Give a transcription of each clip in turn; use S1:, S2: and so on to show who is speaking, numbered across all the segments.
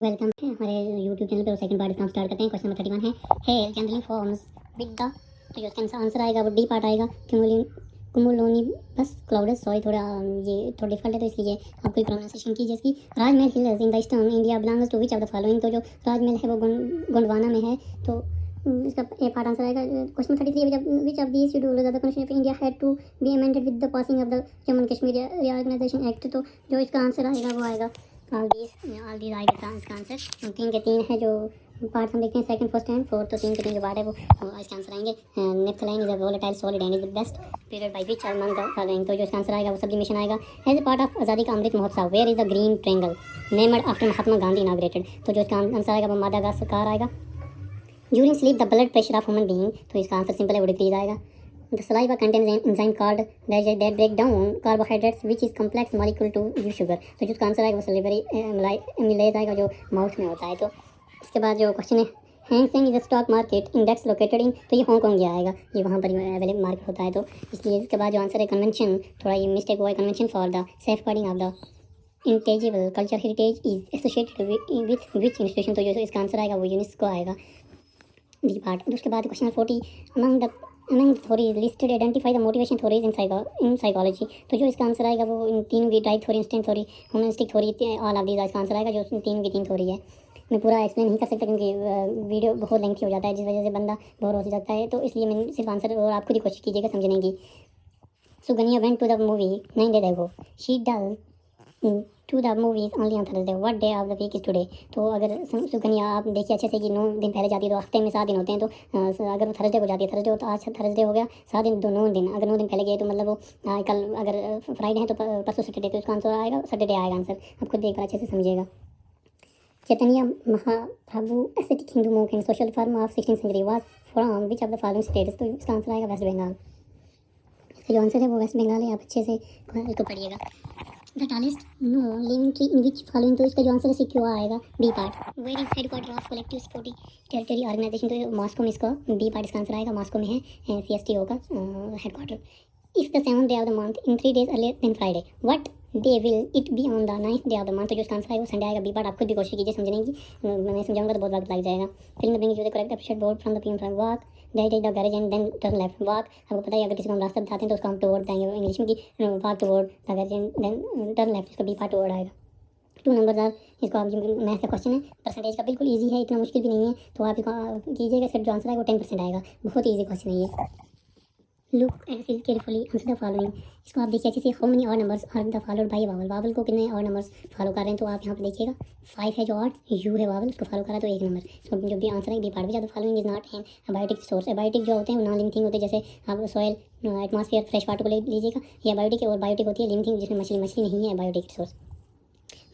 S1: Welcome है हमारे YouTube channel पे। सेकंड पार्ट इसका हम स्टार्ट करते हैं। क्वेश्चन नंबर 31 है hello generally forms with the, तो इसका आंसर आएगा वो डी पार्ट आएगा। कुमुलोनी बस क्लाउडस। सॉरी थोड़ा ये थोड़ा डिफिकल्ट है तो इसलिए आपको प्रोनाउंसिएशन कीजिए इसकी। Rajmahal hills in the eastern India belongs to which of the following. तो जो राजमहल है वो गोंडवाना में है, तो इसका ए पार्ट आंसर आएगा। Question 33 which of these schedule the constitution of India had to be amended with the passing of the Jammu and Kashmir reorganisation act. तो जो इसका आंसर आएगा वो आएगा ऑल दीज आएगा इसका आंसर। तीन के तीन है जो पार्ट हम देखते हैं, सेकंड फर्स्ट एंड फोर्थ। तो तीन के तीन जो पार्ट है वो इसका आंसर आएंगे। Naphthalene is a volatile solid and is the best period by which among the following. तो जो इसका आंसर आएगा वो सब्लिमेशन आएगा। एज ए पार्ट ऑफ आज़ादी ka Amrit Mahotsav where is the green triangle named after Mahatma Gandhi inaugurated. तो जो इसका आंसर आएगा वो मादागास्कर आएगा। During sleep the blood pressure of human being. तो इसका आंसर सिंपल है, वो डिक्रीज आएगा। The saliva contains an enzyme called that break down carbohydrates which is complex molecule to give sugar। तो जो इसका आंसर आएगा वो सलिवरी एमिलेज आएगा जो माउथ में होता है। तो इसके बाद जो क्वेश्चन है Hang saying is a stock market index located in. तो ये हांगकांग गया आएगा, ये वहाँ पर अवेलेबल मार्केट होता है। तो इसलिए इसके बाद जो आंसर है कन्वेंशन, थोड़ा ये मिस्टेक हुआ है। Convention for the safeguarding of the intangible culture heritage is associated with which institution. तो जो इसका आंसर आएगा वो यूनेस्को आएगा, डी पार्ट। तो उसके बाद question 40 among the theories listed identify the motivation theories in psychology। तो जो इसका आंसर आएगा वो इन तीनों की type theory, instant theory, humanistic theory, all of these इसका आंसर आएगा। जो तीनों की तीन थ्योरी है। मैं पूरा एक्सप्लेन नहीं कर सकता क्योंकि वीडियो बहुत लेंथी हो जाता है, जिस वजह से बंदा बोर हो जाता है। तो इसलिए मैंने सिर्फ आंसर और आप खुद ही कोशिश कीजिएगा समझने की। Sukanya went to the movie 9 days ago। She does to the movies only on Thursday. What day of the week is today. तो अगर सुकन्या आप देखिए अच्छे से कि 9 दिन पहले जाती है तो हफ्ते में 7 दिन होते हैं। तो अगर वो थर्सडे को जाती है, थर्सडे हो तो आज थर्सडे हो गया, 7 दिन तो 9 दिन। अगर 9 दिन पहले गए तो मतलब वो कल अगर फ्राइडे है तो परसों सैटरडे। तो उसका आंसर आएगा सैटरडे आएगा आंसर। आप खुद देखकर अच्छे से समझिएगा। Chaitanya Mahaprabhu ascetic Hindu monk and social reformer of 16th century was from which of the following states। तो इसका आंसर आएगा वेस्ट बंगाल। इसका जो आंसर है वो वेस्ट बंगाल है। आप अच्छे से इसको पढ़िएगा। The tallest known living tree in which following. तो इसका जो आंसर है सिक्योर आएगा, B part. Where is headquarter of collective security territory organisation. तो मॉस्को में इसका बी पार्ट इसका आंसर आएगा, मॉस्को में है CSTO का हेडक्वार्टर। If the 7th day of the month in 3 days earlier than Friday, what day will it be on the 9th day of the month। तो जो इसका आंसर आएगा वो संडे आएगा, बी पार्ट। आप खुद भी कोशिश कीजिए समझने की, मैं समझाऊंगा तो बहुत वक्त लग जाएगा। Film the bring you the correct episode board from the PM from walk that is the garage and then turn left walk. आपको पता है अगर किसी को हम रास्ता बताते हैं तो उसका हम टुवर्ड देंगे इंग्लिश में कि walk toward the garage and then turn left. इसका बी पार्ट टुवर्ड आएगा। 2 नंबर आर इसको आप जो मैथ का क्वेश्चन है परसेंटेज का, बिल्कुल ईजी है, इतना मुश्किल भी नहीं है। तो आप इसको कीजिएगा, इसका जो आंसर आएगा वो 10% आएगा। बहुत ईजी क्वेश्चन है ये। Look at carefully answer the following. इसको आप देखिए अच्छे से। How many odd numbers are the followed by vowel. Vowel को कितने ऑड नंबर्स फॉलो कर रहे हैं तो आप यहाँ पे देखिएगा 5 है जो ऑड, यू है वावल, उसको फॉलो कर रहा है तो 1 नंबर। इसको जो भी आंसर है बी पार्ट। भी ज़्यादा following is not an abiotic source. Abiotic जो होते हैं वो नॉन लिविंग थिंग होते हैं, जैसे आप सॉइल, एटमॉस्फेयर, फ्रेश वाटर को ले लीजिएगा। ये अबायोटिक है। और बायोटिक होती है लिविंग थिंग जिसमें मछली नहीं है अबायोटिक सोर्स।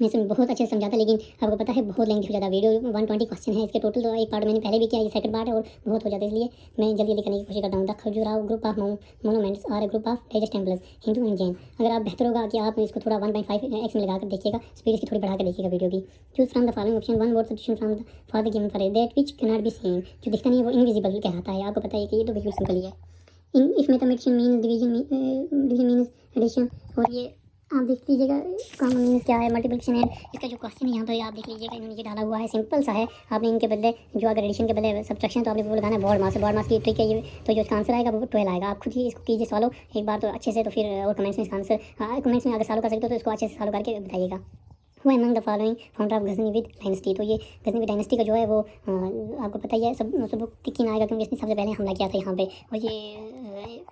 S1: मैं इसमें बहुत अच्छे से समझाता, लेकिन आपको पता है बहुत लेंथी हो जाता है वीडियो। 120 क्वेश्चन है इसके टोटल। तो एक पार्ट मैंने पहले भी किया, ये सेकंड पार्ट है और बहुत हो जाता है, इसलिए मैं जल्दी जल्दी करने की कोशिश करता हूँ। The Khajuraho group of monuments और group of religious temples Hindu and Jain. अगर आप बेहतर होगा कि आप इसको थोड़ा 1.5x में लगाकर देखिएगा, स्पीड इसकी थोड़ी बढ़ाकर देखिएगा वीडियो की। Choose from the following option 1 word substitution from the for the given for that which can not be seen. जो दिखता नहीं है वो इनविजिबल कहलाता है। आपको पता है कि ये तो बिल्कुल सिंपल ही है। In if mathematician means division means addition. और ये आप देख लीजिएगा इसका मीन्स क्या है, मल्टीप्लिकेशन है। इसका जो क्वेश्चन है यहाँ पर आप देख लीजिएगा, इन्होंने ये डाला हुआ है, सिंपल सा है। आपने इनके बदले जो अगर एडिशन के बदले सब्ट्रैक्शन तो आपने वो लगाना है बॉड मास। बॉड मास की ट्रिक है ये। तो जो इसका आंसर आएगा वो 12 आएगा। आप खुद ही इसको कीजिए सॉल्व एक बार तो अच्छे से, तो फिर और कमेंट्स में इसका आंसर कमेंट्स में अगर सॉल्व कर सकते हो तो इसको अच्छे से सॉल्व करके बताइएगा। वो among the following founder of Ghaznavid dynasty. तो ये गजनीविद डायनेस्टी का जो है वो आपको पता ही है, सब तिक्कीन आएगा क्योंकि इसने सबसे पहले हमला किया था यहाँ पे। और ये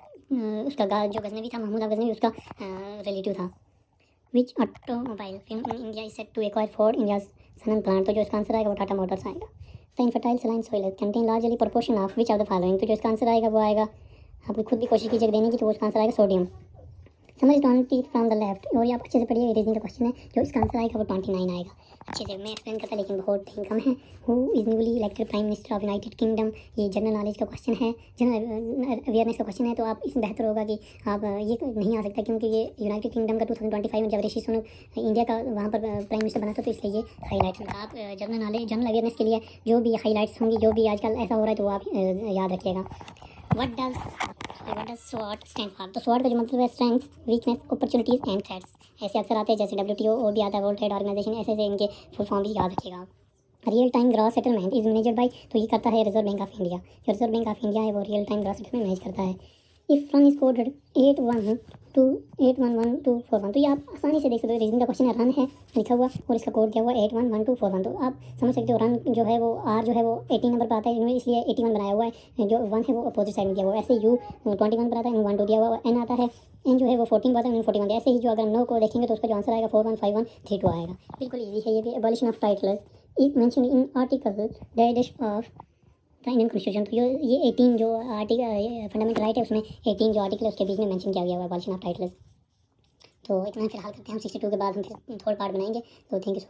S1: उसका जो गजनवी था, महमूद गजनवी, उसका रिलेटिव था। Which automobile firm in India is set to acquire for India's Sanand plant. तो जो इसका आंसर आएगा वो टाटा मोटर्स आएगा। The infertile saline soil contain largely proportion of which of the following. तो जो इसका आंसर आएगा वो आएगा, आप खुद भी कोशिश कीजिएगा देने की, तो उसका आंसर आएगा सोडियम। समझ 20 फ्रॉम द लेफ्ट। और ये आप अच्छे से पढ़िए, रीजनिंग का क्वेश्चन है। जो इसका आंसर आएगा वो 29 आएगा। अच्छे से मैं एक्सप्लेन करता लेकिन बहुत ही कम है। Who is newly elected prime minister of United kingdom. ये जनरल नॉलेज का क्वेश्चन है, जनरल अवेयरनेस का क्वेश्चन है। तो आप इसमें बेहतर होगा कि आप ये नहीं आ सकता क्योंकि ये यूनाइटेड किंगडम का 2025 में जब ऋषि सुनक इंडिया का वहाँ पर प्राइम मिनिस्टर बना था, तो इसलिए ये हाईलाइट्स होगा। आप जनरल नॉलेज, जनरल अवेयरनेस के लिए जो भी हाईलाइट्स होंगी, जो भी आजकल ऐसा हो रहा है, तो वो आप याद रखिएगा। What does SWOT stand for. तो SWOT का जो मतलब है strengths, weakness, opportunities and threats. ऐसे अक्सर आते हैं, जैसे WTO और भी आता है, वर्ल्ड ट्रेड ऑर्गेनाइजेशन। ऐसे इनके फुल फॉर्म भी याद रखिएगा आप। Real time gross settlement is managed by, तो ये करता है रिजर्व बैंक ऑफ इंडिया। जो रिजर्व बैंक ऑफ इंडिया है वो real time gross settlement manage करता है। इफ रन इज कोडेड 811241, तो ये आप आसानी से देख सकते हो, रीजनिंग का क्वेश्चन है, रन है लिखा हुआ और इसका कोड क्या हुआ 811241, तो आप समझ सकते हो रन जो है वो आर जो है वो 18 नंबर पर आता है, इन्होंने इसलिए 81 बनाया हुआ है, जो 1 है वो अपोजिट साइड में दिया हुआ है। ऐसे यू 21 पर आता है, 12 दिया हुआ है, एन आता है, एन जो है वो 14 पर आता है, 41 दिया। ऐसे ही जो अगर नो को देखेंगे तो उसका जो आंसर आएगा 415132 आएगा। बिल्कुल ईजी है ये भी। Abolition of titles is mention in article dash of the Indian constitution, तो ये 18 जो आर्टिकल फंडामेंटल राइट है उसमें 18 जो आर्टिकल है उसके बीच में मेंशन किया गया हुआ है एबॉलिशन ऑफ टाइटल्स। तो इतना फिलहाल करते हैं हम, 62 के बाद हम फिर थर्ड पार्ट बनाएंगे। तो थैंक यू।